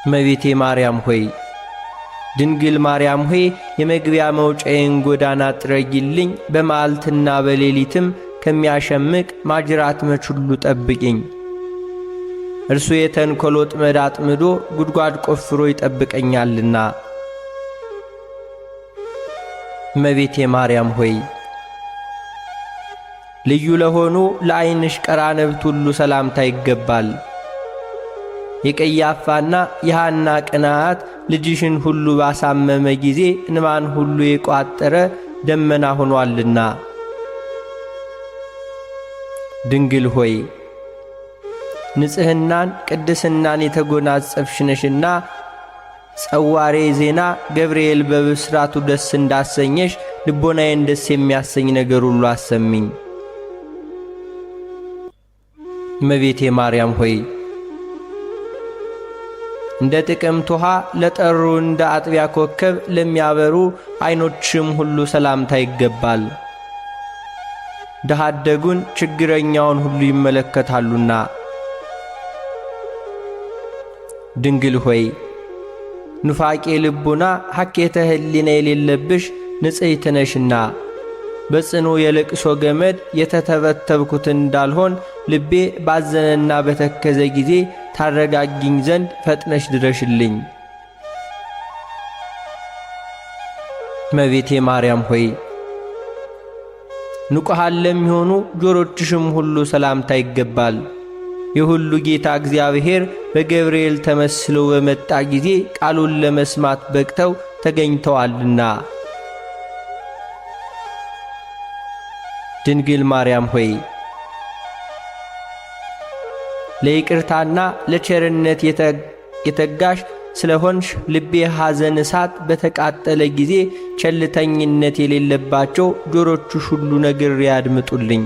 እመቤቴ ማርያም ሆይ ድንግል ማርያም ሆይ የመግቢያ መውጫዬን ጎዳና ጥረጊልኝ፣ በመዓልትና በሌሊትም ከሚያሸምቅ ማጅራት መች ሁሉ ጠብቂኝ። እርሱ የተንኰል ወጥመድ አጥምዶ ጉድጓድ ቆፍሮ ይጠብቀኛልና። እመቤቴ ማርያም ሆይ ልዩ ለሆኑ ለዓይንሽ ቀራንብት ሁሉ ሰላምታ ይገባል። የቀያፋና የሐና ቅንዓት ልጅሽን ሁሉ ባሳመመ ጊዜ እንባን ሁሉ የቋጠረ ደመና ሆኗልና። ድንግል ሆይ ንጽሕናን ቅድስናን የተጎናጸፍሽ ነሽና ጸዋሬ ዜና ገብርኤል በብስራቱ ደስ እንዳሰኘሽ ልቦናዬን ደስ የሚያሰኝ ነገር ሁሉ አሰሚኝ። እመቤቴ ማርያም ሆይ እንደ ጥቅምት ውሃ ለጠሩ እንደ አጥቢያ ኮከብ ለሚያበሩ ዓይኖችም ሁሉ ሰላምታ ይገባል። ድሃ አደጉን ችግረኛውን ሁሉ ይመለከታሉና። ድንግል ሆይ ኑፋቄ ልቡና ሐኬተ ሕሊና የሌለብሽ ንጽሕት ነሽና በጽኑ የልቅሶ ገመድ የተተበተብኩት እንዳልሆን ልቤ ባዘነና በተከዘ ጊዜ ታረጋጊኝ ዘንድ ፈጥነሽ ድረሽልኝ። እመቤቴ ማርያም ሆይ ንቁሃን ለሚሆኑ ጆሮችሽም ሁሉ ሰላምታ ይገባል። የሁሉ ጌታ እግዚአብሔር በገብርኤል ተመስሎ በመጣ ጊዜ ቃሉን ለመስማት በቅተው ተገኝተዋልና። ድንግል ማርያም ሆይ ለይቅርታና ለቸርነት የተጋሽ ስለሆንሽ ልቤ ሐዘን እሳት በተቃጠለ ጊዜ ቸልተኝነት የሌለባቸው ጆሮችሽ ሁሉ ነግሬ ያድምጡልኝ።